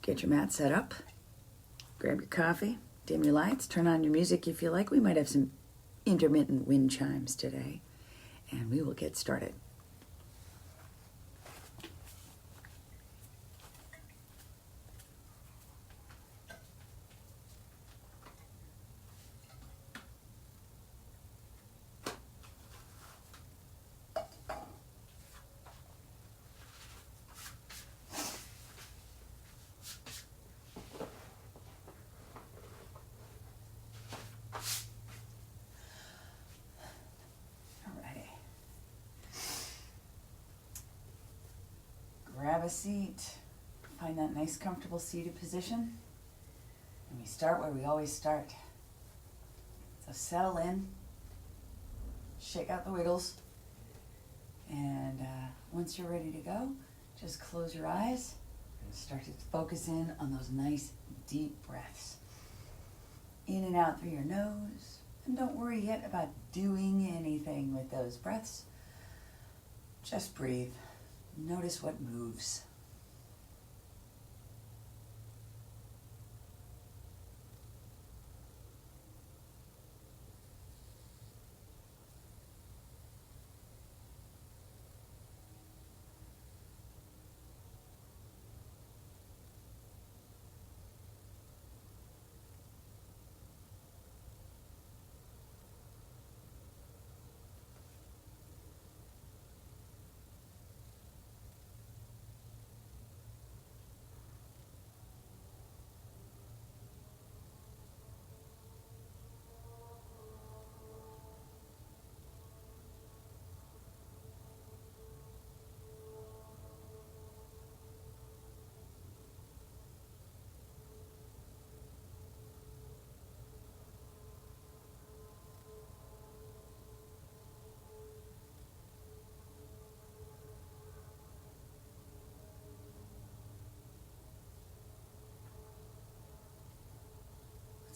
Get your mat set up, grab your coffee, dim your lights, turn on your music if you like. We might have some intermittent wind chimes today, and we will get started. Grab a seat, find that nice comfortable seated position, and we start where we always start. So settle in, shake out the wiggles, and once you're ready to go, just close your eyes and start to focus in on those nice deep breaths. In and out through your nose, and don't worry yet about doing anything with those breaths. Just breathe. Notice what moves.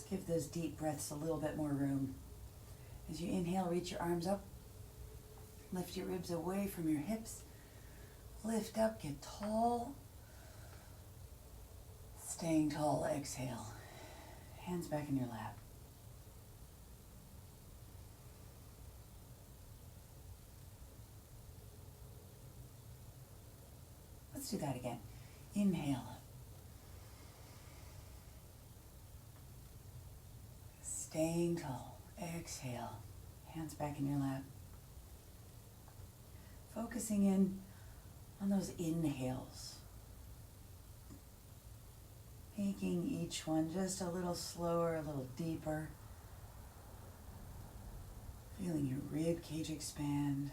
Give those deep breaths a little bit more room. As you inhale, reach your arms up. Lift your ribs away from your hips. Lift up, get tall. Staying tall, exhale. Hands back in your lap. Let's do that again. Inhale. Staying tall. Exhale. Hands back in your lap. Focusing in on those inhales. Making each one just a little slower, a little deeper. Feeling your rib cage expand.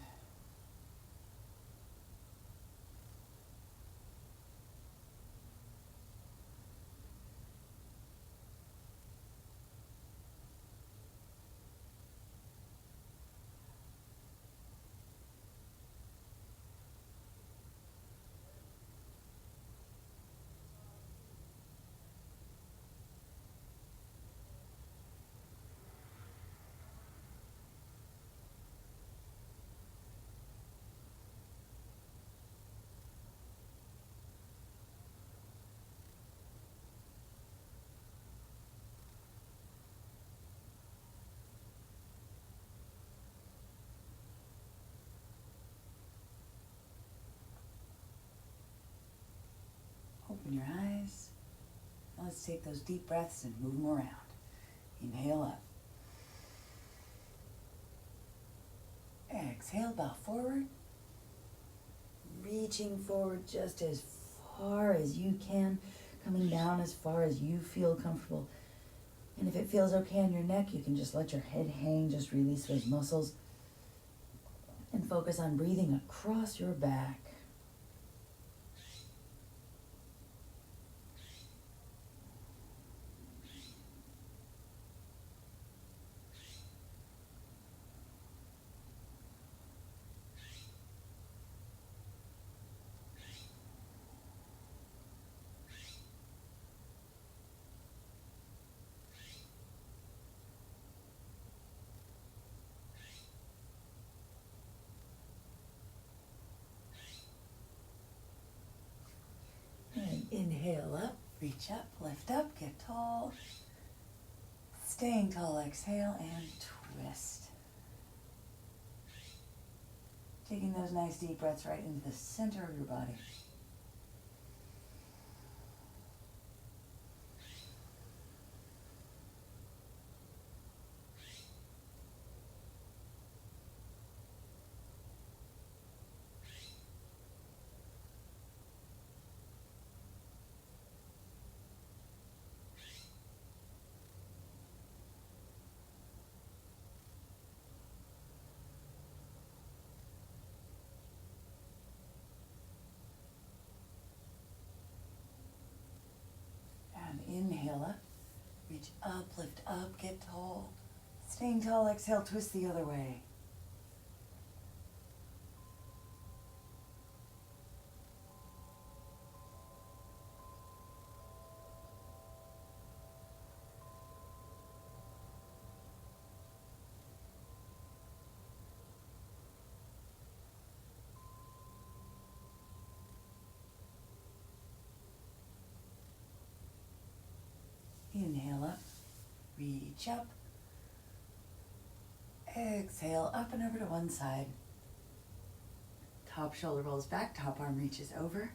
Open your eyes. Now let's take those deep breaths and move them around. Inhale up. Exhale, bow forward. Reaching forward just as far as you can. Coming down as far as you feel comfortable. And if it feels okay on your neck, you can just let your head hang. Just release those muscles. And focus on breathing across your back. Inhale up. Reach up, lift up, get tall. Staying tall, exhale and twist. Taking those nice deep breaths right into the center of your body. And inhale up, reach up, lift up, get tall. Staying tall, exhale, twist the other way. Inhale up, reach up. Exhale, up and over to one side. Top shoulder rolls back, top arm reaches over.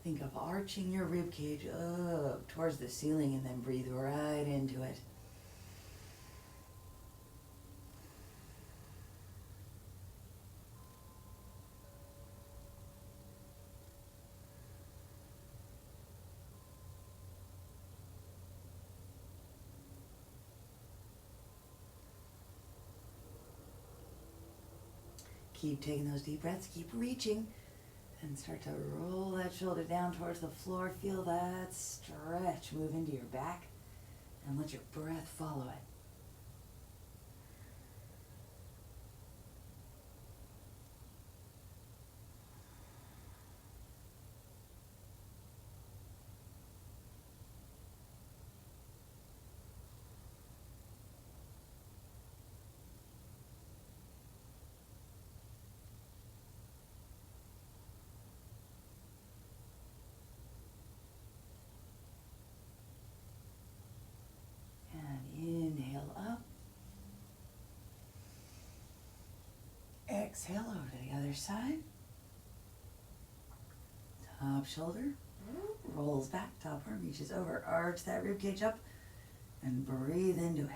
Think of arching your rib cage up towards the ceiling and then breathe right into it. Keep taking those deep breaths, keep reaching, and start to roll that shoulder down towards the floor. Feel that stretch move into your back, and let your breath follow it. Exhale over to the other side. Top shoulder rolls back, top arm reaches over, arch that rib cage up, and breathe into it.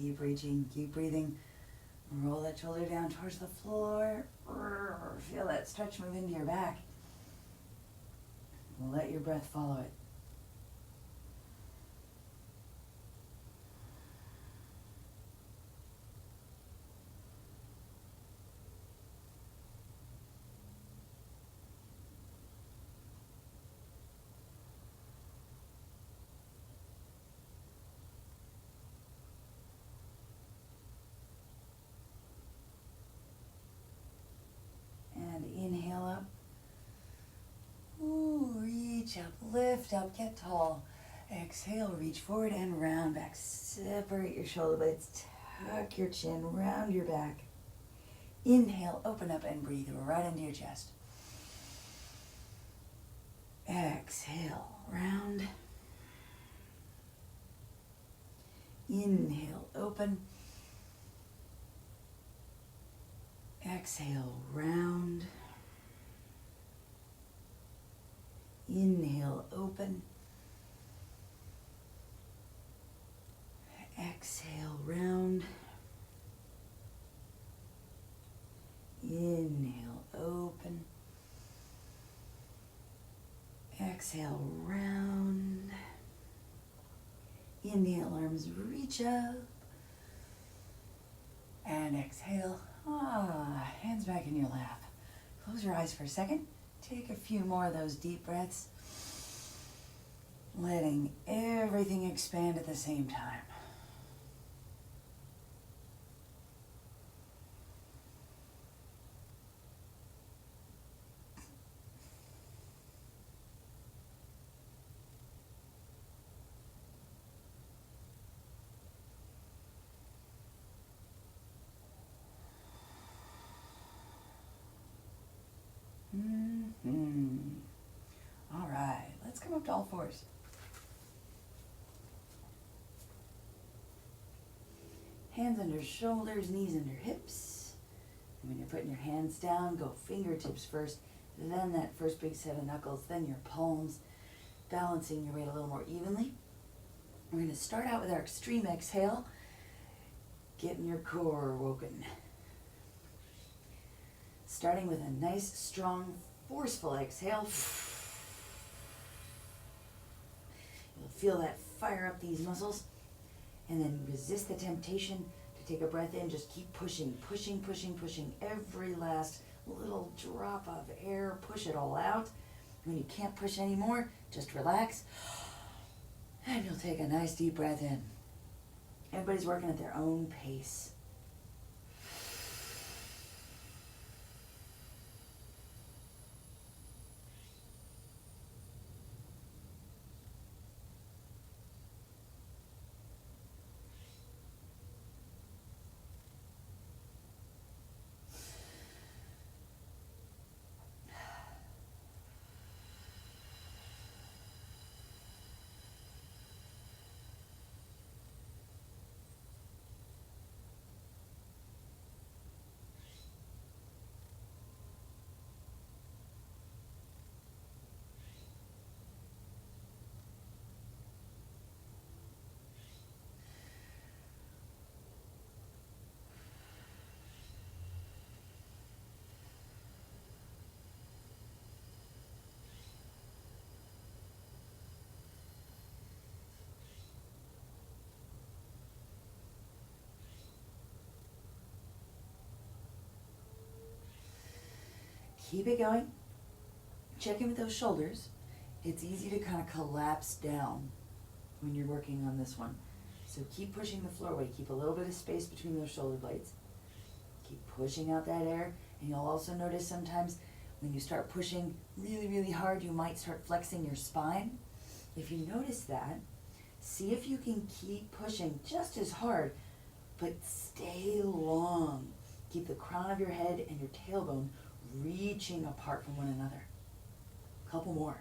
Keep reaching, keep breathing. Roll that shoulder down towards the floor. Feel that stretch move into your back. Let your breath follow it. Inhale up. Ooh, reach up, lift up, get tall. Exhale, reach forward and round back. Separate your shoulder blades, tuck your chin, round your back. Inhale, open up and breathe right into your chest. Exhale, round. Inhale, open. Exhale, round. Inhale, open. Exhale, round. Inhale, open. Exhale, round. Inhale, arms reach up. And exhale. Hands back in your lap. Close your eyes for a second. Take a few more of those deep breaths. Letting everything expand at the same time. up to all fours. Hands under shoulders, knees under hips. And when you're putting your hands down, go fingertips first, then that first big set of knuckles, then your palms, balancing your weight a little more evenly. We're going to start out with our extreme exhale, getting your core woken. Starting with a nice, strong, forceful exhale. You'll feel that fire up these muscles. And then resist the temptation to take a breath in. Just keep pushing, pushing, pushing, pushing. Every last little drop of air, push it all out. When you can't push anymore, just relax. And you'll take a nice deep breath in. Everybody's working at their own pace. Keep it going. Check in with those shoulders. It's easy to kind of collapse down when you're working on this one. So keep pushing the floor away. Keep a little bit of space between those shoulder blades. Keep pushing out that air. And you'll also notice sometimes when you start pushing really, really hard, you might start flexing your spine. If you notice that, see if you can keep pushing just as hard, but stay long. Keep the crown of your head and your tailbone reaching apart from one another. Couple more.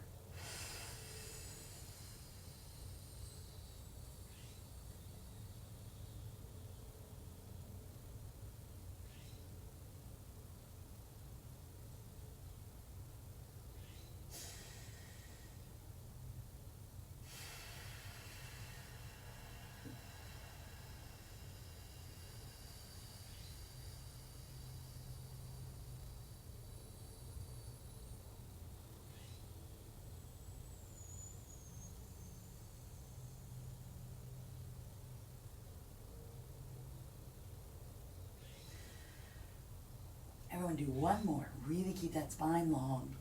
Everyone do one more. Really keep that spine long.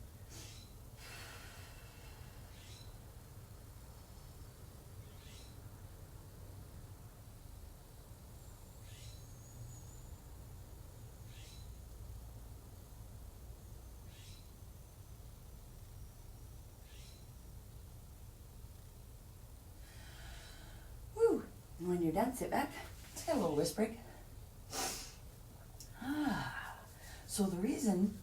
Woo! And when you're done, sit back. Let's get a little wrist break. So the reason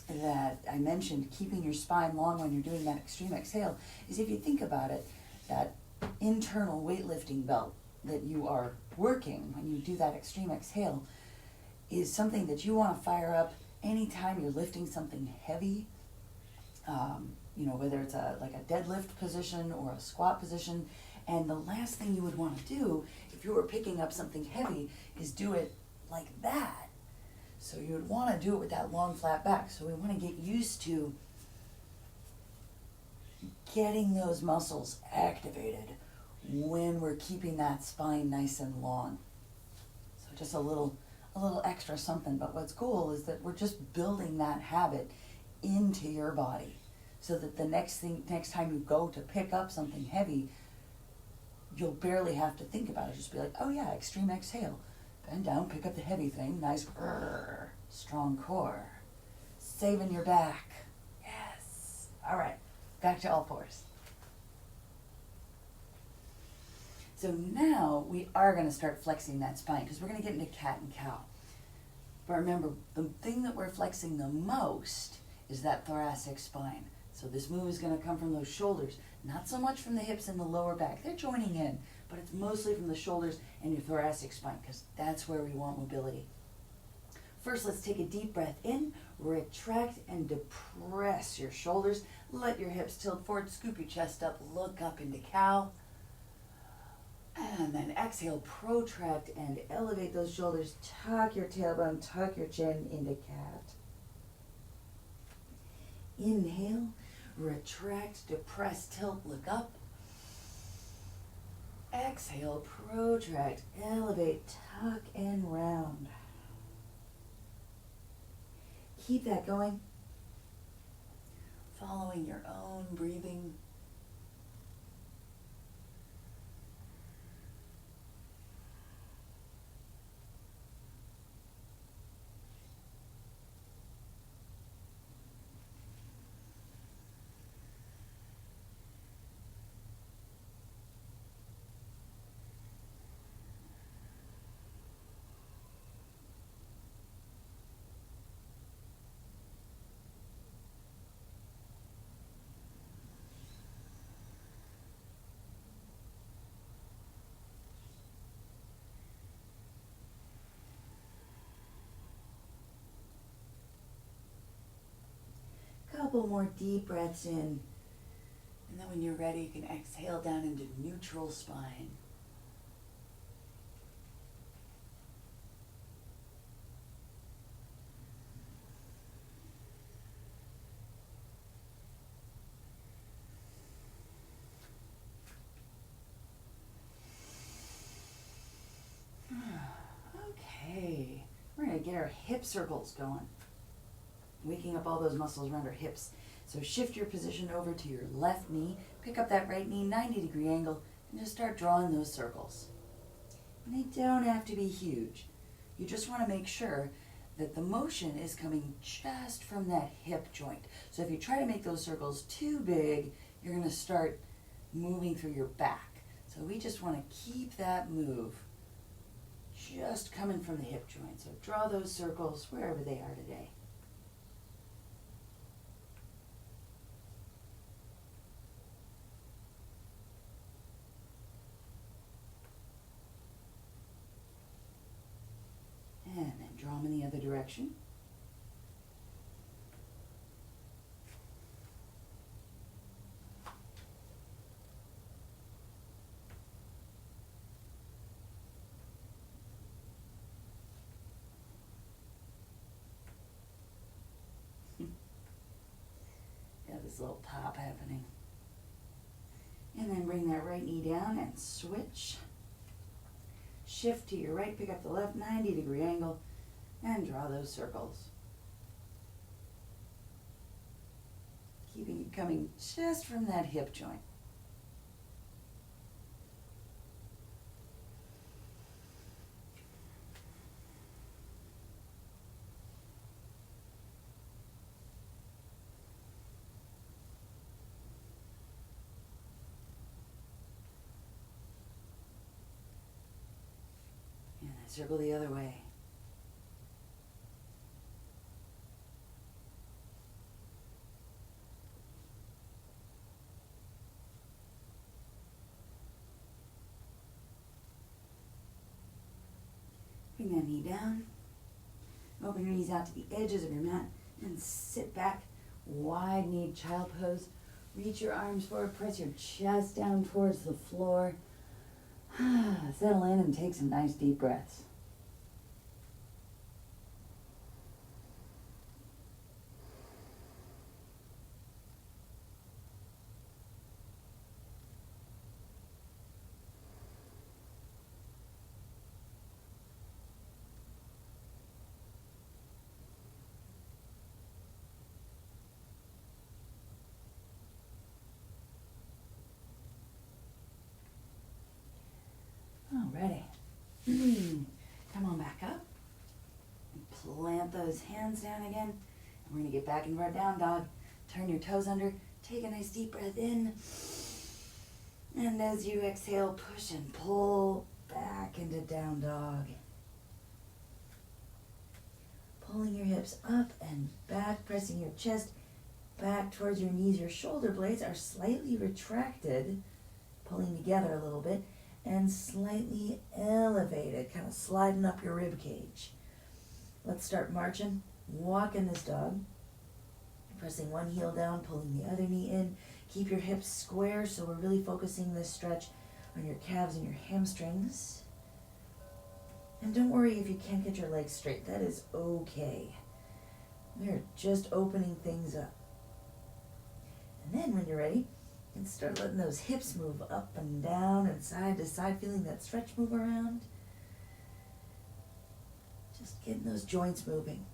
that I mentioned keeping your spine long when you're doing that extreme exhale is if you think about it, that internal weightlifting belt that you are working when you do that extreme exhale is something that you want to fire up anytime you're lifting something heavy, whether it's like a deadlift position or a squat position. And the last thing you would want to do if you were picking up something heavy is do it like that. So you would want to do it with that long flat back. So we want to get used to getting those muscles activated when we're keeping that spine nice and long. So just a little extra something. But what's cool is that we're just building that habit into your body so that the next time you go to pick up something heavy, you'll barely have to think about it. Just be like, oh yeah, extreme exhale. Bend down, pick up the heavy thing, nice, strong core. Saving your back. Yes. All right, back to all fours. So now we are going to start flexing that spine because we're going to get into cat and cow. But remember, the thing that we're flexing the most is that thoracic spine. So this move is going to come from those shoulders, not so much from the hips and the lower back. They're joining in, but it's mostly from the shoulders and your thoracic spine, because that's where we want mobility. First, let's take a deep breath in, retract and depress your shoulders. Let your hips tilt forward, scoop your chest up, look up into cow. And then exhale, protract and elevate those shoulders. Tuck your tailbone, tuck your chin into cat. Inhale, retract, depress, tilt, look up. Exhale, protract, elevate, tuck and round. Keep that going. Following your own breathing. Couple more deep breaths in. And then when you're ready, you can exhale down into neutral spine. Okay, we're going to get our hip circles going. Waking up all those muscles around our hips. So shift your position over to your left knee, pick up that right knee, 90-degree angle, and just start drawing those circles. And they don't have to be huge. You just want to make sure that the motion is coming just from that hip joint. So if you try to make those circles too big, you're going to start moving through your back. So we just want to keep that move just coming from the hip joint. So draw those circles wherever they are today. And then draw them in the other direction. Got this little pop happening. And then bring that right knee down and switch. Shift to your right, pick up the left, 90-degree angle, and draw those circles. Keeping it coming just from that hip joint. Circle the other way. Bring that knee down. Open your knees out to the edges of your mat and sit back. Wide knee child pose. Reach your arms forward. Press your chest down towards the floor. Settle in and take some nice deep breaths. Alrighty. Come on back up. Plant those hands down again. And we're going to get back into our down dog. Turn your toes under. Take a nice deep breath in. And as you exhale, push and pull back into down dog. Pulling your hips up and back, pressing your chest back towards your knees. Your shoulder blades are slightly retracted, pulling together a little bit, and slightly elevated, kind of sliding up your rib cage. Let's start marching. Walking this dog. Pressing one heel down, pulling the other knee in. Keep your hips square, so we're really focusing this stretch on your calves and your hamstrings. And don't worry if you can't get your legs straight. That is okay. We're just opening things up. And then when you're ready, you can start letting those hips move up and down and side to side, feeling that stretch move around. Just getting those joints moving.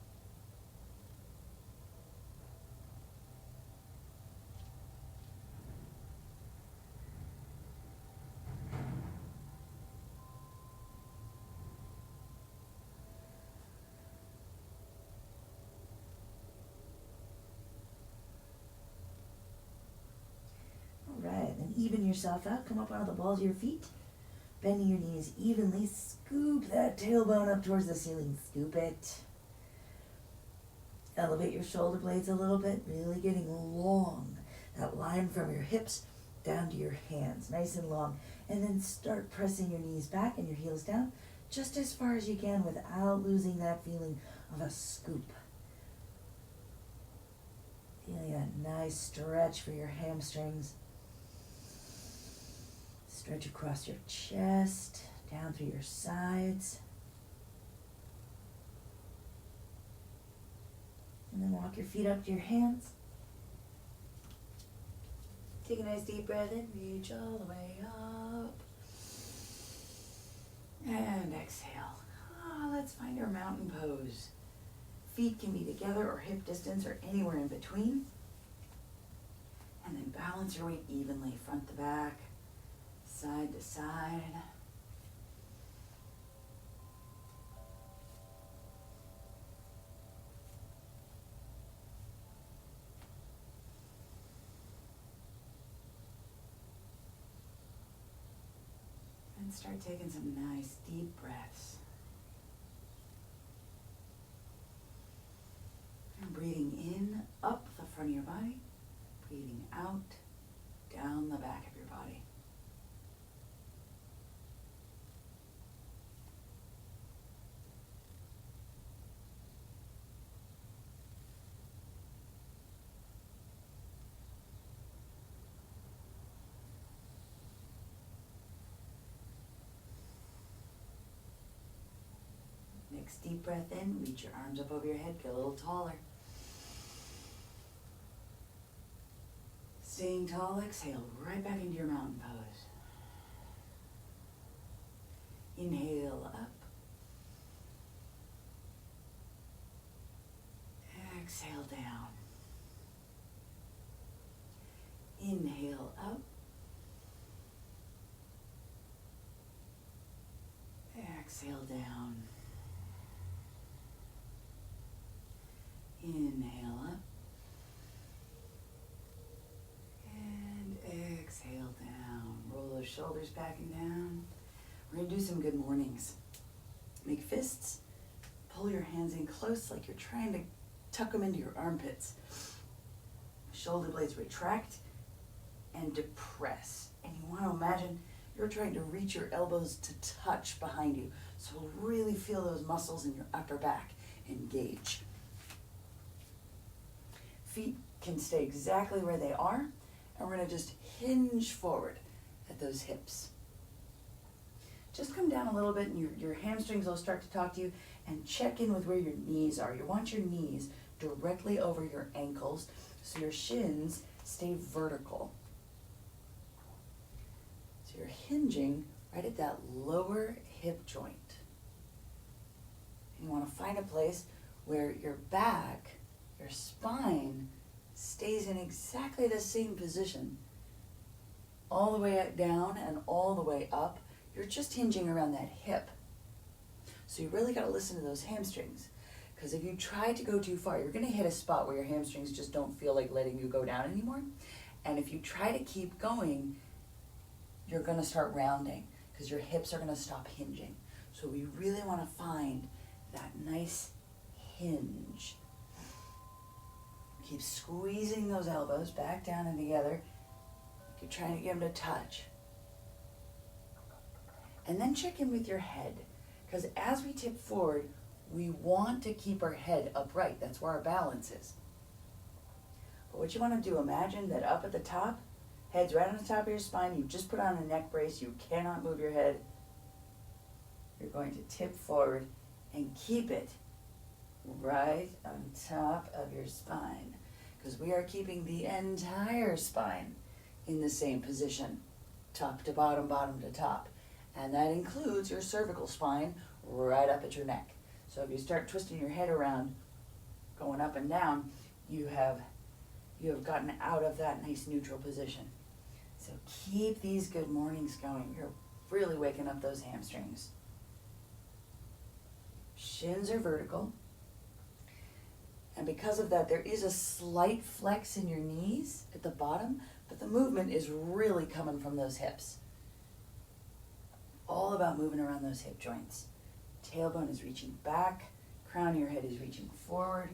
Even yourself out, come up onto the balls of your feet, bending your knees evenly, scoop that tailbone up towards the ceiling, scoop it. Elevate your shoulder blades a little bit, really getting long, that line from your hips down to your hands, nice and long, and then start pressing your knees back and your heels down, just as far as you can without losing that feeling of a scoop. Feeling that nice stretch for your hamstrings. Stretch across your chest, down through your sides. And then walk your feet up to your hands. Take a nice deep breath in, reach all the way up. And exhale. Let's find our mountain pose. Feet can be together or hip distance or anywhere in between. And then balance your weight evenly, front to back. Side to side. And start taking some nice deep breaths. And breathing in, up the front of your body. Breathing out, down the back of your body. Next deep breath in, reach your arms up over your head, get a little taller. Staying tall, exhale right back into your mountain pose. Inhale up. Exhale down. Inhale up. Exhale down. Inhale up. And exhale down. Roll those shoulders back and down. We're going to do some good mornings. Make fists. Pull your hands in close like you're trying to tuck them into your armpits. Shoulder blades retract and depress. And you want to imagine you're trying to reach your elbows to touch behind you. So really feel those muscles in your upper back engage. Feet can stay exactly where they are, and we're going to just hinge forward at those hips. Just come down a little bit and your hamstrings will start to talk to you, and check in with where your knees are. You want your knees directly over your ankles so your shins stay vertical. So you're hinging right at that lower hip joint. And you want to find a place where your back, your spine, stays in exactly the same position. All the way down and all the way up. You're just hinging around that hip. So you really got to listen to those hamstrings. Because if you try to go too far, you're going to hit a spot where your hamstrings just don't feel like letting you go down anymore. And if you try to keep going, you're going to start rounding because your hips are going to stop hinging. So we really want to find that nice hinge. Keep squeezing those elbows back down and together. You're trying to get them to touch. And then check in with your head. Because as we tip forward, we want to keep our head upright. That's where our balance is. But what you want to do, imagine that up at the top, head's right on the top of your spine. You just put on a neck brace. You cannot move your head. You're going to tip forward and keep it right on top of your spine. Because we are keeping the entire spine in the same position, top to bottom, bottom to top. And that includes your cervical spine right up at your neck. So if you start twisting your head around, going up and down, you have gotten out of that nice neutral position. So keep these good mornings going. You're really waking up those hamstrings. Shins are vertical. And because of that, there is a slight flex in your knees at the bottom, but the movement is really coming from those hips. All about moving around those hip joints. Tailbone is reaching back, crown of your head is reaching forward.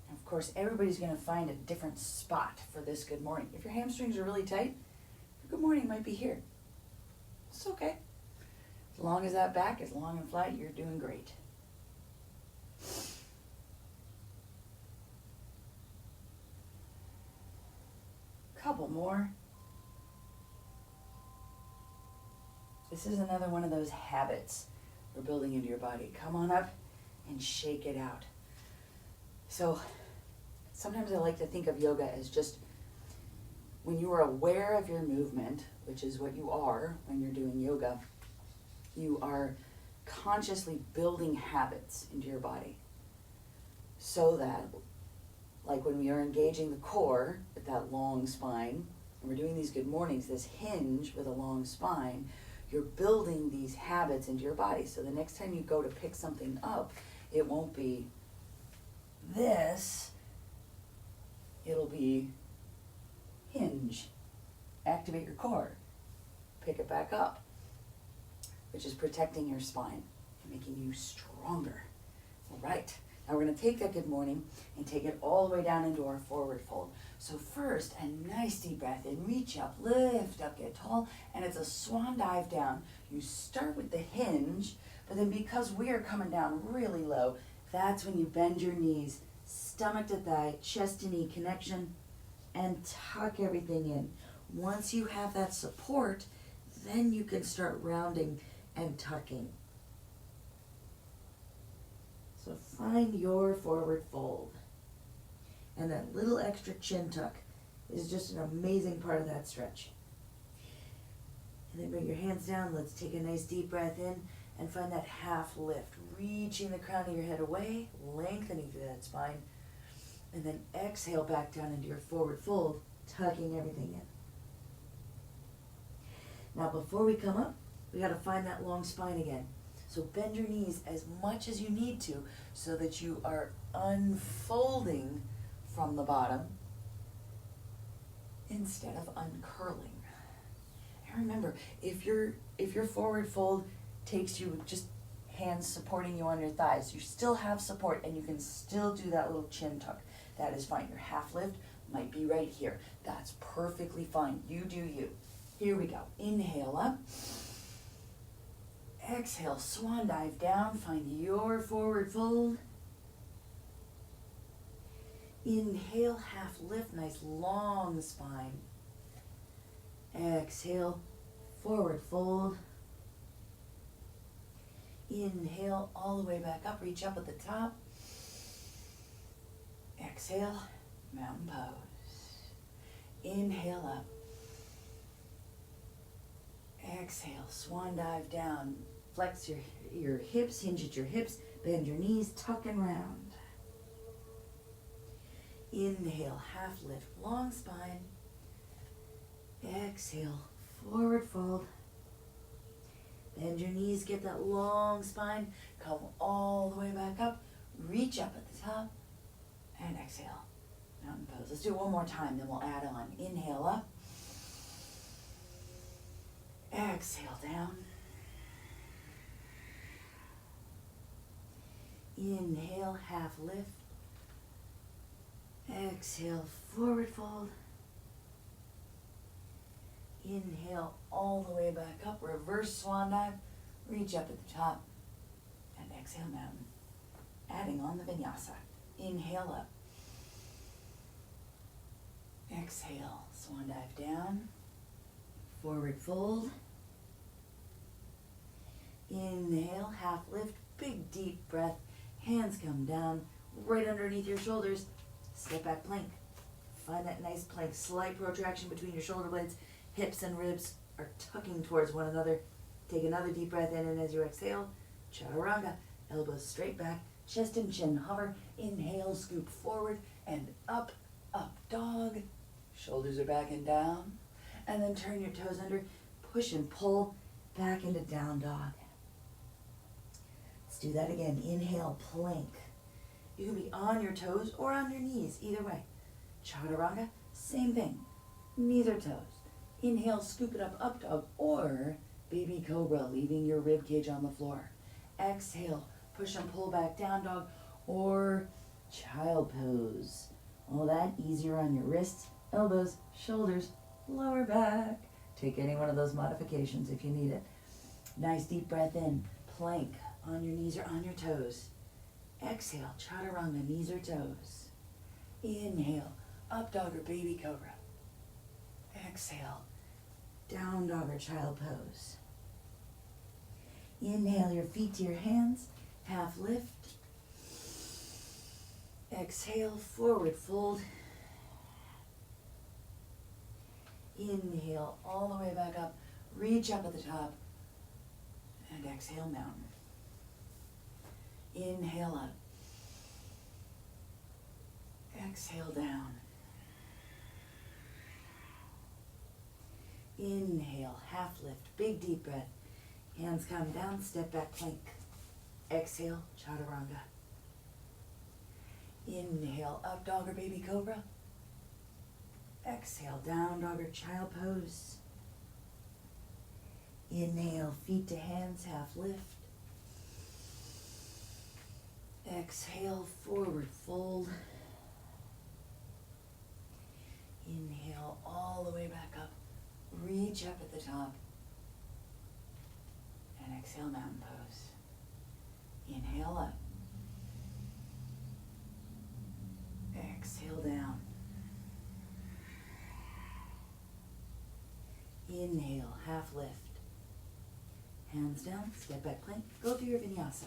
And of course, everybody's going to find a different spot for this good morning. If your hamstrings are really tight, your good morning might be here. It's okay. As long as that back is long and flat, you're doing great. Couple more. This is another one of those habits we're building into your body. Come on up and shake it out. So sometimes I like to think of yoga as just when you are aware of your movement, which is what you are when you're doing yoga, you are consciously building habits into your body so that, like when we are engaging the core with that long spine, and we're doing these good mornings, this hinge with a long spine, you're building these habits into your body. So the next time you go to pick something up, it won't be this, it'll be hinge, activate your core, pick it back up, which is protecting your spine and making you stronger. All right, now we're gonna take that good morning and take it all the way down into our forward fold. So first, a nice deep breath in, reach up, lift up, get tall, and it's a swan dive down. You start with the hinge, but then because we are coming down really low, that's when you bend your knees, stomach to thigh, chest to knee connection, and tuck everything in. Once you have that support, then you can start rounding and tucking. So find your forward fold. And that little extra chin tuck is just an amazing part of that stretch. And then bring your hands down. Let's take a nice deep breath in and find that half lift. Reaching the crown of your head away, lengthening through that spine. And then exhale back down into your forward fold, tucking everything in. Now before we come up, we got to find that long spine again. So bend your knees as much as you need to so that you are unfolding from the bottom instead of uncurling. And remember, if your forward fold takes you just hands supporting you on your thighs, you still have support and you can still do that little chin tuck. That is fine. Your half lift might be right here. That's perfectly fine. You do you. Here we go. Inhale up. Exhale, swan dive down. Find your forward fold. Inhale, half lift, nice long spine. Exhale, forward fold. Inhale, all the way back up, reach up at the top. Exhale, mountain pose. Inhale up. Exhale, swan dive down. Flex your hips, hinge at your hips, bend your knees, tuck and round. Inhale, half lift, long spine. Exhale, forward fold. Bend your knees, get that long spine. Come all the way back up. Reach up at the top. And exhale, mountain pose. Let's do it one more time, then we'll add on. Inhale up. Exhale down. Inhale, half lift. Exhale, forward fold. Inhale all the way back up, reverse swan dive, reach up at the top, and exhale mountain. Adding on the vinyasa. Inhale up. Exhale, swan dive down, forward fold. Inhale, half lift, big deep breath, hands come down, right underneath your shoulders, step back plank. Find that nice plank, slight protraction between your shoulder blades, hips and ribs are tucking towards one another. Take another deep breath in, and as you exhale, chaturanga, elbows straight back, chest and chin hover. Inhale, scoop forward and up, up dog. Shoulders are back and down. And then turn your toes under, push and pull back into down dog. Let's do that again. Inhale, plank. You can be on your toes or on your knees, either way. Chaturanga, same thing. Knees or toes. Inhale, scoop it up, up dog, or baby cobra, leaving your rib cage on the floor. Exhale, push and pull back, down dog, or child pose. All that easier on your wrists, elbows, shoulders, lower back. Take any one of those modifications if you need it. Nice deep breath in, plank, on your knees or on your toes. Exhale, chaturanga, knees or toes. Inhale, up dog or baby cobra. Exhale, down dog or child pose. Inhale your feet to your hands, half lift. Exhale, forward fold. Inhale all the way back up, reach up at the top, and exhale, mountain. Inhale up. Exhale down. Inhale, half lift, big deep breath. Hands come down, step back plank. Exhale, chaturanga. Inhale, up dog or baby cobra. Exhale, down dog or child pose. Inhale, feet to hands, half lift. Exhale, forward fold. Inhale all the way back up. Reach up at the top. And exhale, mountain pose. Inhale up. Exhale down. Inhale, half lift. Hands down, step back plank. Go to your vinyasa.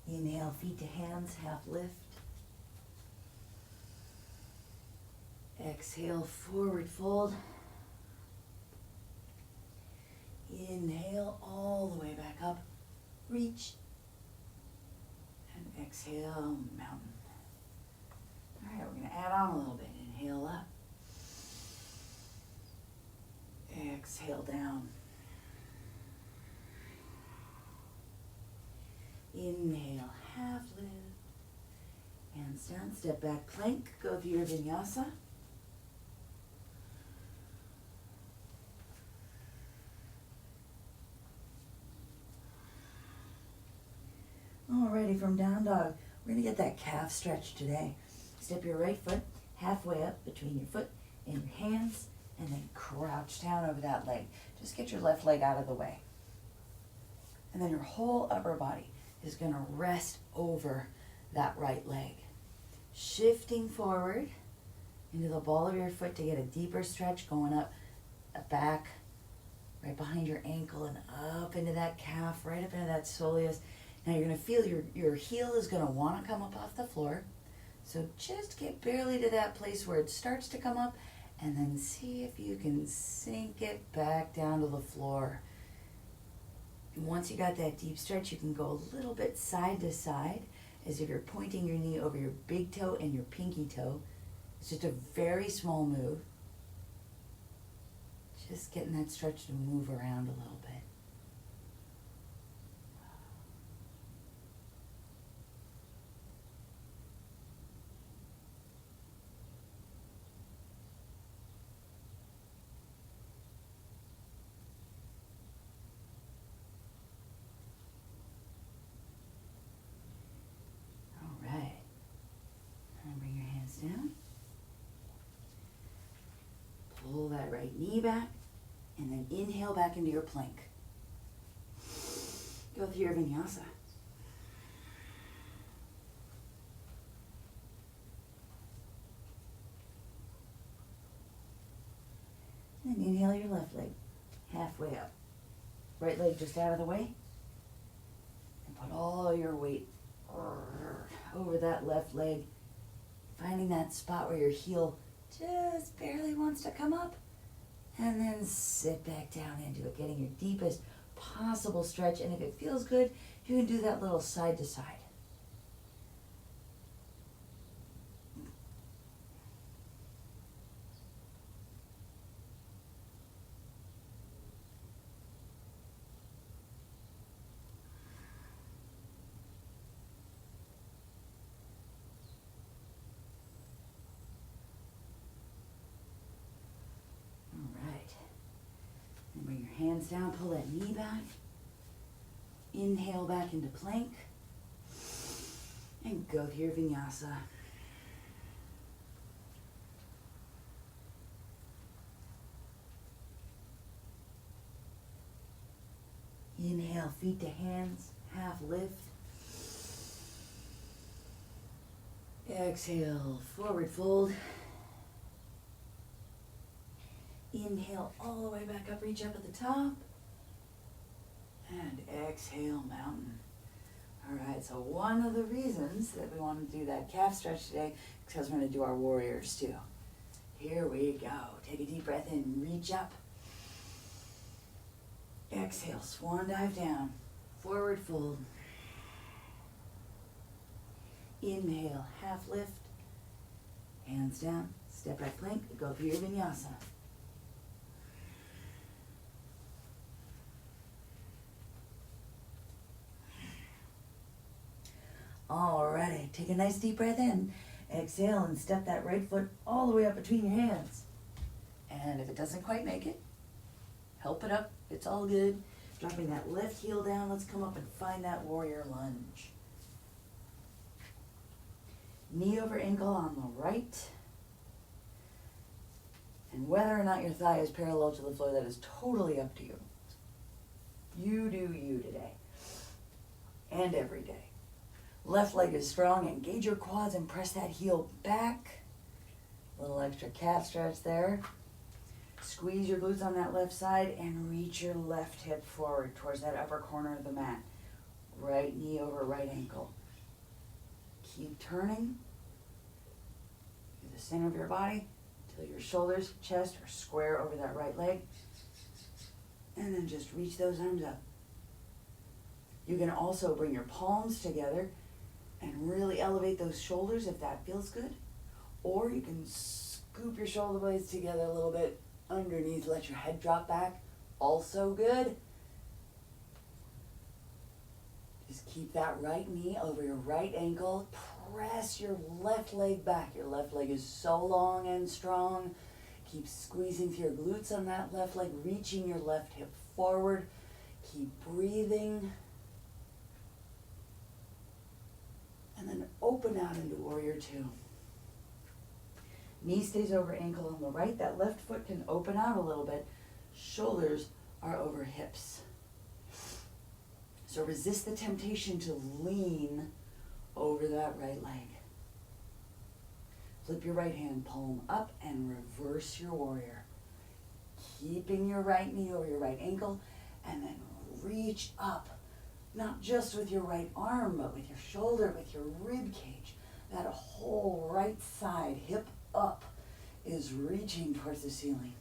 Inhale, feet to hands, half lift. Exhale, forward fold. Inhale all the way back up. Reach. And exhale, mountain. All right, we're going to add on a little bit. Inhale up. Exhale down. Inhale, half lift. Hands down, step back plank. Go through your vinyasa. Alrighty, from down dog, we're going to get that calf stretch today. Step your right foot halfway up between your foot and your hands, and then crouch down over that leg. Just get your left leg out of the way. And then your whole upper body is going to rest over that right leg. Shifting forward into the ball of your foot to get a deeper stretch, going up, back, right behind your ankle, and up into that calf, right up into that soleus. Now you're going to feel your heel is going to want to come up off the floor. So just get barely to that place where it starts to come up, and then see if you can sink it back down to the floor. And once you got that deep stretch, you can go a little bit side to side as if you're pointing your knee over your big toe and your pinky toe. It's just a very small move. Just getting that stretch to move around a little bit. right knee back, and then inhale back into your plank. Go through your vinyasa. And inhale your left leg halfway up. Right leg just out of the way. And put all your weight over that left leg. Finding that spot where your heel just barely wants to come up. And then sit back down into it, getting your deepest possible stretch. And if it feels good, you can do that little side to side. And bring your hands down, pull that knee back. Inhale back into plank. And go through your vinyasa. Inhale, feet to hands, half lift. Exhale, forward fold. Inhale all the way back up, reach up at the top. And exhale, mountain. All right, so one of the reasons that we want to do that calf stretch today is because we're going to do our warriors too. Here we go. Take a deep breath in, reach up. Exhale, swan dive down, forward fold. Inhale, half lift, hands down, step back plank, go through your vinyasa. Alrighty, take a nice deep breath in, exhale and step that right foot all the way up between your hands. And if it doesn't quite make it, help it up, it's all good. Dropping that left heel down, let's come up and find that warrior lunge. Knee over ankle on the right. And whether or not your thigh is parallel to the floor, that is totally up to you. You do you today. And every day. Left leg is strong, engage your quads and press that heel back. A little extra calf stretch there. Squeeze your glutes on that left side and reach your left hip forward towards that upper corner of the mat. Right knee over right ankle. Keep turning through the center of your body until your shoulders, chest are square over that right leg. And then just reach those arms up. You can also bring your palms together and really elevate those shoulders if that feels good. Or you can scoop your shoulder blades together a little bit underneath, let your head drop back. Also good. Just keep that right knee over your right ankle. Press your left leg back. Your left leg is so long and strong. Keep squeezing through your glutes on that left leg, reaching your left hip forward. Keep breathing. And then open out into warrior two. Knee stays over ankle on the right. That left foot can open out a little bit. Shoulders are over hips. So resist the temptation to lean over that right leg. Flip your right hand palm up and reverse your warrior. Keeping your right knee over your right ankle and then reach up. Not just with your right arm, but with your shoulder, with your rib cage. That whole right side, hip up, is reaching towards the ceiling.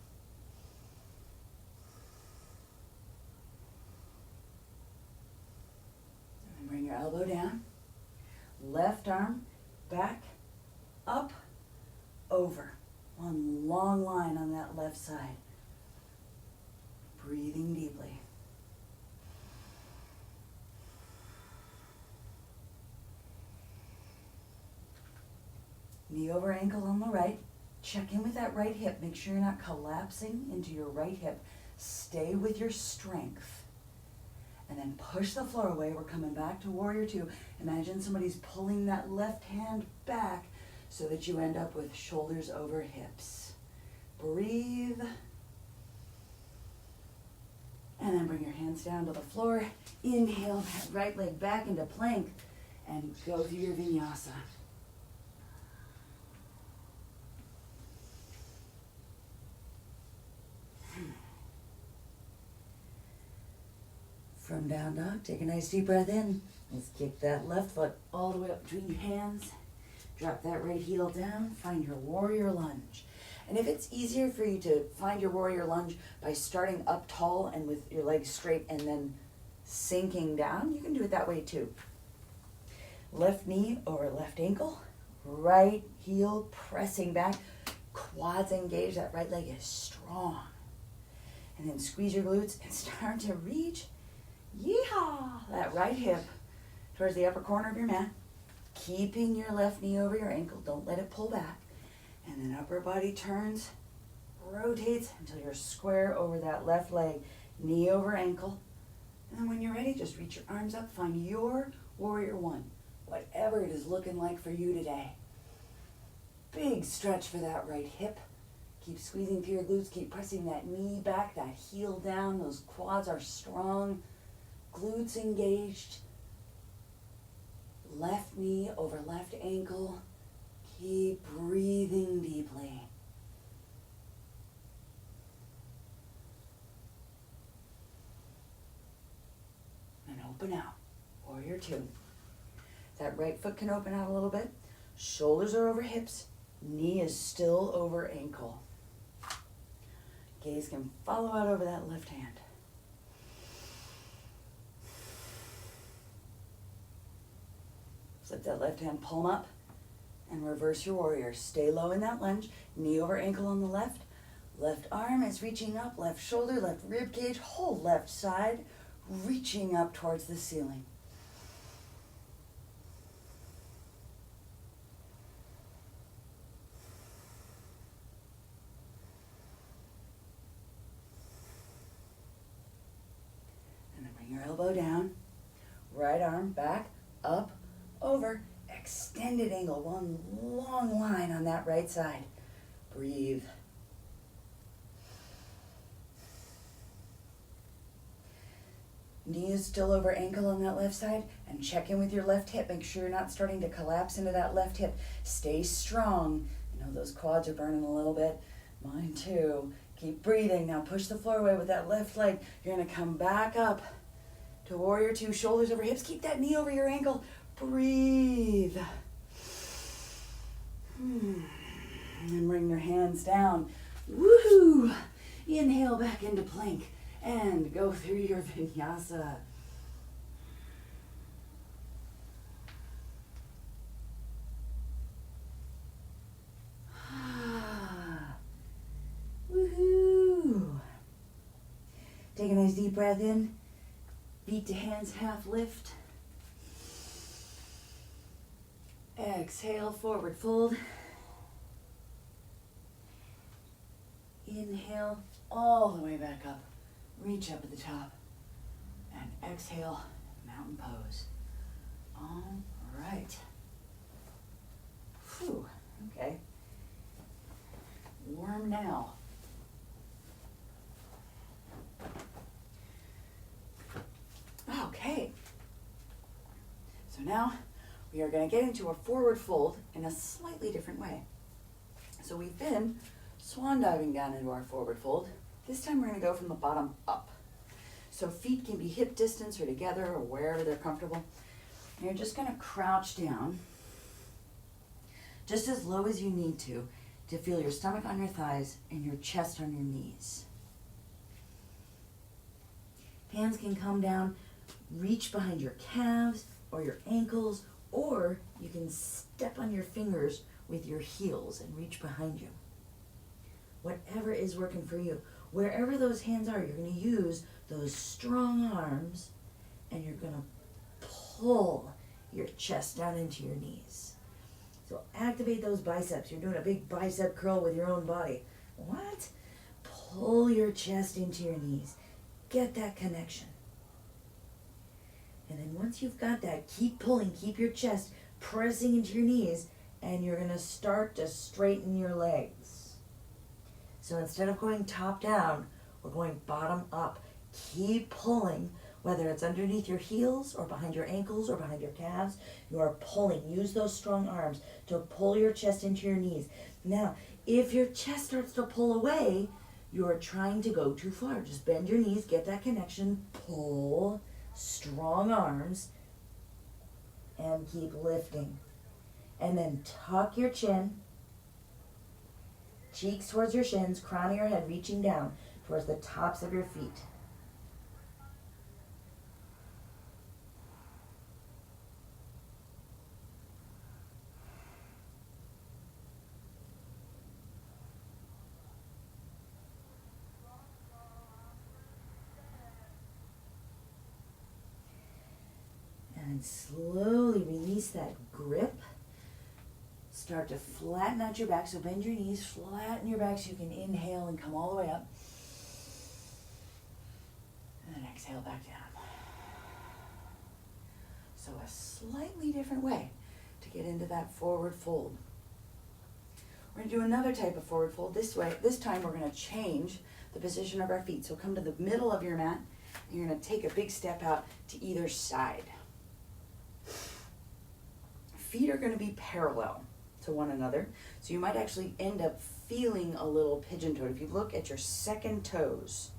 And bring your elbow down. Left arm, back, up, over. One long line on that left side. Breathing deeply. Knee over ankle on the right. Check in with that right hip. Make sure you're not collapsing into your right hip. Stay with your strength. And then push the floor away. We're coming back to warrior two. Imagine somebody's pulling that left hand back so that you end up with shoulders over hips. Breathe And then bring your hands down to the floor. Inhale that right leg back into plank and go through your vinyasa. From down dog, take a nice deep breath in. Let's kick that left foot all the way up between your hands. Drop that right heel down. Find your warrior lunge. And if it's easier for you to find your warrior lunge by starting up tall and with your legs straight and then sinking down, you can do it that way too. Left knee over left ankle. Right heel pressing back. Quads engaged. That right leg is strong. And then squeeze your glutes and start to reach. Yeehaw! That right hip towards the upper corner of your mat. Keeping your left knee over your ankle. Don't let it pull back. And then upper body turns, rotates until you're square over that left leg. Knee over ankle. And then when you're ready, just reach your arms up. Find your warrior one. Whatever it is looking like for you today. Big stretch for that right hip. Keep squeezing through your glutes. Keep pressing that knee back, that heel down. Those quads are strong. Glutes engaged. Left knee over left ankle. Keep breathing deeply. And open out. Warrior two. That right foot can open out a little bit. Shoulders are over hips. Knee is still over ankle. Gaze can follow out over that left hand. Flip that left hand palm up and reverse your warrior. Stay low in that lunge. Knee over ankle on the left. Left arm is reaching up. Left shoulder, left rib cage. Whole left side reaching up towards the ceiling. And then bring your elbow down. Right arm back, up, over, extended angle, one long line on that right side. Breathe. Knee is still over ankle on that left side, and check in with your left hip. Make sure you're not starting to collapse into that left hip. Stay strong. I know those quads are burning a little bit. Mine too. Keep breathing. Now push the floor away with that left leg. You're going to come back up to warrior two, shoulders over hips. Keep that knee over your ankle. Breathe. And bring your hands down. Woohoo! Inhale back into plank and go through your vinyasa. Woohoo! Take a nice deep breath in. Feet to hands, half lift. Exhale, forward fold. Inhale, all the way back up. Reach up at the top. And exhale, mountain pose. All right. Whew, okay. Warm now. Okay. So now we are going to get into a forward fold in a slightly different way. So we've been swan diving down into our forward fold. This time we're going to go from the bottom up. So feet can be hip distance or together or wherever they're comfortable. And you're just going to crouch down just as low as you need to feel your stomach on your thighs and your chest on your knees. Hands can come down, reach behind your calves or your ankles, or you can step on your fingers with your heels and reach behind you. Whatever is working for you. Wherever those hands are, you're going to use those strong arms and you're going to pull your chest down into your knees. So activate those biceps. You're doing a big bicep curl with your own body. What? Pull your chest into your knees. Get that connection. And then once you've got that, keep pulling, keep your chest pressing into your knees, and you're going to start to straighten your legs. So instead of going top down, we're going bottom up. Keep pulling, whether it's underneath your heels or behind your ankles or behind your calves. You are pulling. Use those strong arms to pull your chest into your knees. Now, if your chest starts to pull away, you are trying to go too far. Just bend your knees, get that connection, pull, strong arms, and keep lifting. And then tuck your chin, cheeks towards your shins, crown of your head reaching down towards the tops of your feet. And slowly release that grip. Start to flatten out your back. So bend your knees, flatten your back so you can inhale and come all the way up. And then exhale back down. So a slightly different way to get into that forward fold. We're going to do another type of forward fold this way. This time we're going to change the position of our feet. So come to the middle of your mat and you're going to take a big step out to either side. Feet are going to be parallel to one another, so you might actually end up feeling a little pigeon-toed. If you look at your second toes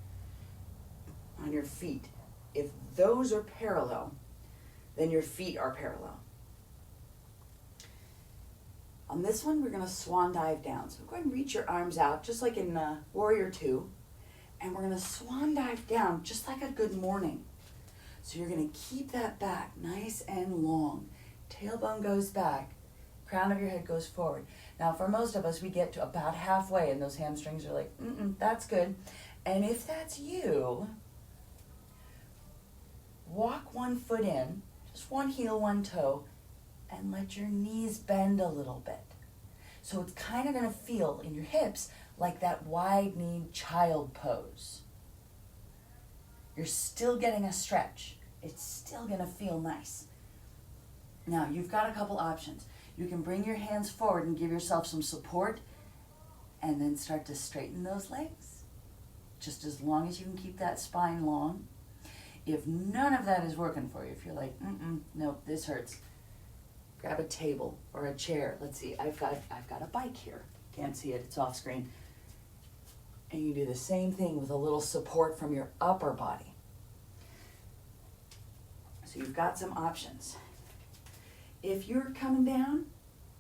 on your feet, if those are parallel, then your feet are parallel. On this one, we're going to swan dive down. So go ahead and reach your arms out, just like in Warrior 2, and we're going to swan dive down, just like a good morning. So you're going to keep that back nice and long. Tailbone goes back, crown of your head goes forward. Now, for most of us, we get to about halfway, and those hamstrings are like, that's good. And if that's you, walk one foot in, just one heel, one toe, and let your knees bend a little bit. So it's kind of going to feel in your hips like that wide-kneed child pose. You're still getting a stretch. It's still going to feel nice. Now, you've got a couple options. You can bring your hands forward and give yourself some support and then start to straighten those legs, just as long as you can keep that spine long. If none of that is working for you, if you're like, nope, this hurts, grab a table or a chair. Let's see, I've got a bike here. Can't see it, it's off screen. And you do the same thing with a little support from your upper body. So you've got some options. If you're coming down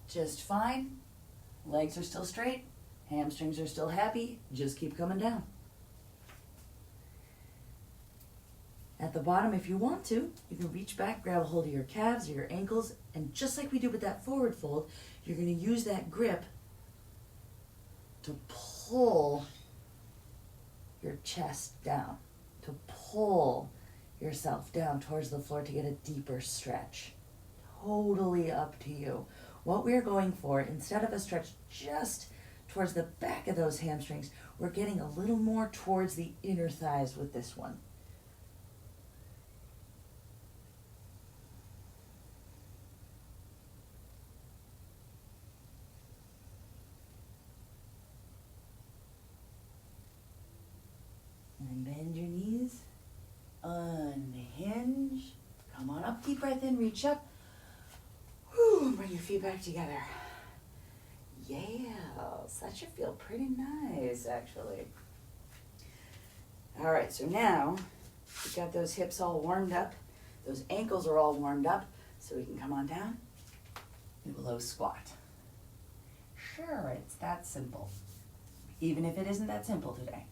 just fine, legs are still straight, hamstrings are still happy, just keep coming down. At the bottom, if you want to, you can reach back, grab a hold of your calves or your ankles, and just like we did with that forward fold, you're going to use that grip to pull your chest down, to pull yourself down towards the floor to get a deeper stretch. Totally up to you. What we're going for, instead of a stretch just towards the back of those hamstrings, we're getting a little more towards the inner thighs with this one. And bend your knees, unhinge, come on up, deep breath in, reach up. Bring your feet back together. Yeah, that should feel pretty nice, actually. All right, so now we've got those hips all warmed up. Those ankles are all warmed up, so we can come on down into a low squat. Sure, it's that simple. Even if it isn't that simple today,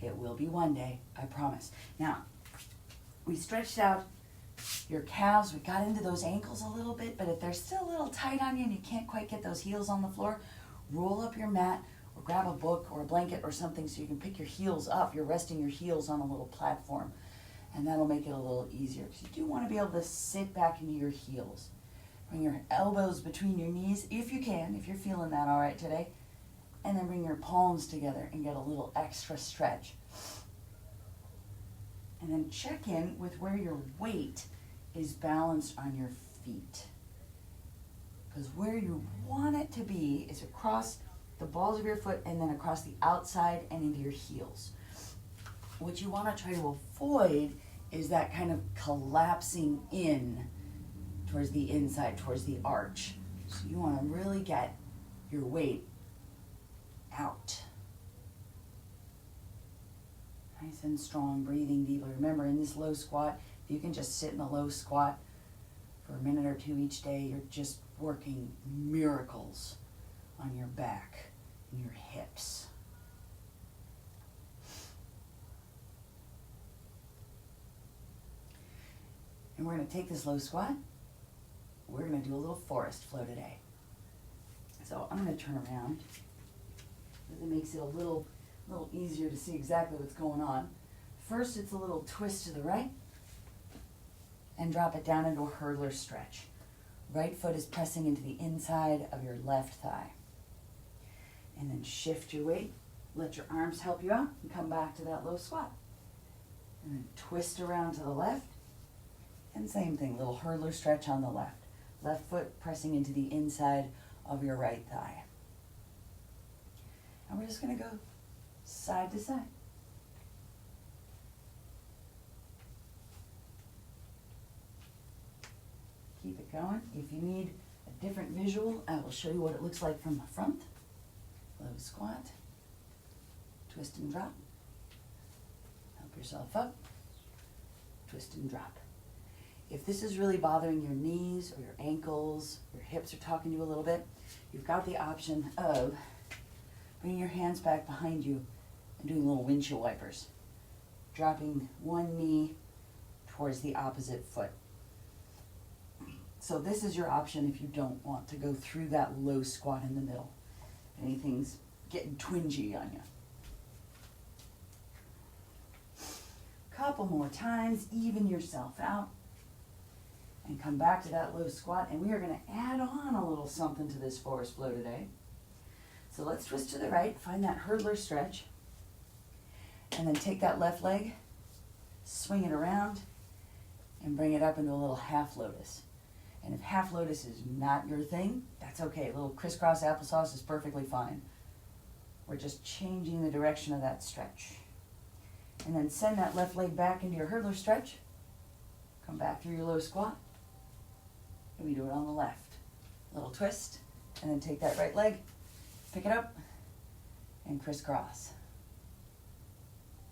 it will be one day, I promise. Now, we stretched out your calves, we got into those ankles a little bit, but if they're still a little tight on you and you can't quite get those heels on the floor, roll up your mat or grab a book or a blanket or something so you can pick your heels up. You're resting your heels on a little platform, and that'll make it a little easier because you do want to be able to sit back into your heels. Bring your elbows between your knees if you can, if you're feeling that all right today, and then bring your palms together and get a little extra stretch. And then check in with where your weight is balanced on your feet. Because where you want it to be is across the balls of your foot and then across the outside and into your heels. What you want to try to avoid is that kind of collapsing in towards the inside, towards the arch. So you want to really get your weight out. Nice and strong, breathing deeply. Remember, in this low squat, if you can just sit in a low squat for a minute or two each day, you're just working miracles on your back and your hips. And we're going to take this low squat. We're going to do a little forest flow today. So I'm going to turn around. It makes it a little easier to see exactly what's going on. First, it's a little twist to the right and drop it down into a hurdler stretch. Right foot is pressing into the inside of your left thigh. And then shift your weight. Let your arms help you out and come back to that low squat. And then twist around to the left. And same thing, little hurdler stretch on the left. Left foot pressing into the inside of your right thigh. And we're just going to go side to side. Keep it going. If you need a different visual, I will show you what it looks like from the front. Low squat. Twist and drop. Help yourself up. Twist and drop. If this is really bothering your knees or your ankles, your hips are talking to you a little bit, you've got the option of bringing your hands back behind you and doing little windshield wipers. Dropping one knee towards the opposite foot. So this is your option if you don't want to go through that low squat in the middle. If anything's getting twingy on you. Couple more times, even yourself out. And come back to that low squat, and we are going to add on a little something to this forest flow today. So let's twist to the right, find that hurdler stretch, and then take that left leg, swing it around, and bring it up into a little half lotus. And if half lotus is not your thing, that's okay. A little crisscross applesauce is perfectly fine. We're just changing the direction of that stretch. And then send that left leg back into your hurdler stretch. Come back through your low squat. And we do it on the left. Little twist, and then take that right leg, pick it up, and crisscross.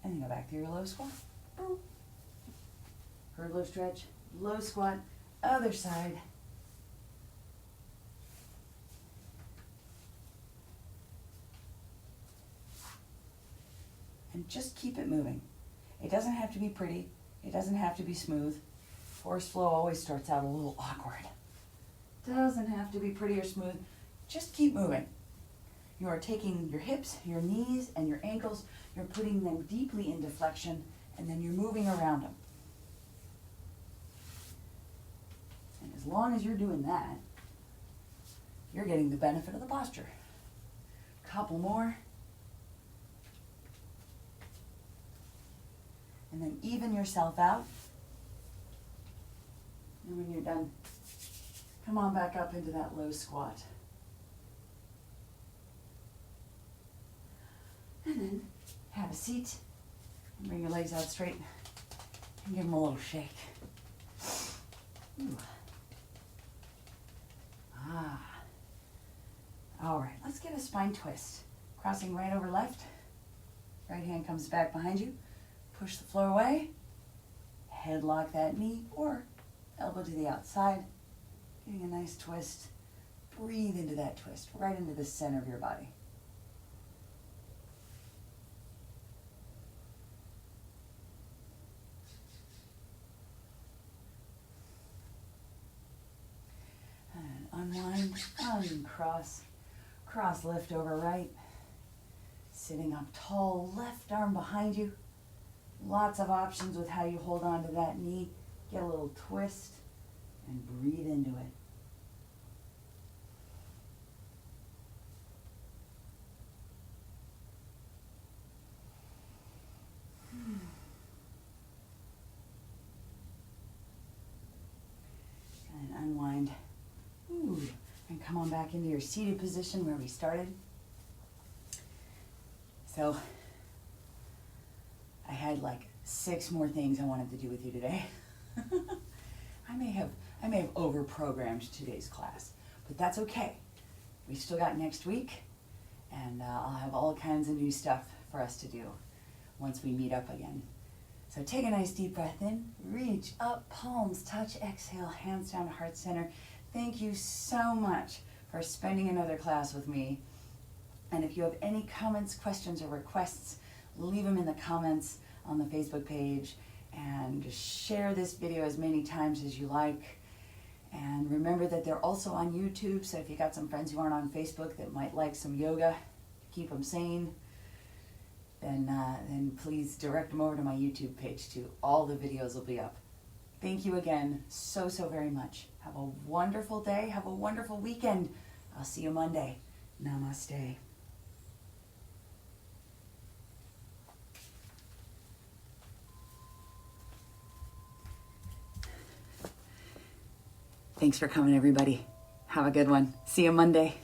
And then go back through your low squat. Boom. Hurdler stretch, low squat, other side. And just keep it moving. It doesn't have to be pretty. It doesn't have to be smooth. Forest flow always starts out a little awkward. Doesn't have to be pretty or smooth. Just keep moving. You are taking your hips, your knees, and your ankles. You're putting them deeply into flexion, and then you're moving around them. And as long as you're doing that, you're getting the benefit of the posture. Couple more. And then even yourself out. And when you're done, come on back up into that low squat. And then have a seat and bring your legs out straight and give them a little shake. Ooh. All right, let's get a spine twist. Crossing right over left. Right hand comes back behind you. Push the floor away. Headlock that knee or elbow to the outside. Getting a nice twist. Breathe into that twist, right into the center of your body. And unwind, uncross. Cross lift over right. Sitting up tall, left arm behind you. Lots of options with how you hold on to that knee. Get a little twist and breathe into it. And unwind. Ooh. And come on back into your seated position where we started. So, I had like 6 more things I wanted to do with you today. I may have over-programmed today's class, but that's okay. We still got next week, and I'll have all kinds of new stuff for us to do once we meet up again. So take a nice deep breath in, reach up, palms touch, exhale, hands down to heart center. Thank you so much for spending another class with me. And if you have any comments, questions, or requests, leave them in the comments on the Facebook page, and share this video as many times as you like. And remember that they're also on YouTube, so if you got some friends who aren't on Facebook that might like some yoga, keep them sane, then please direct them over to my YouTube page too. All the videos will be up. Thank you again so very much. Have a wonderful day. Have a wonderful weekend. I'll see you Monday. Namaste. Thanks for coming, everybody. Have a good one. See you Monday.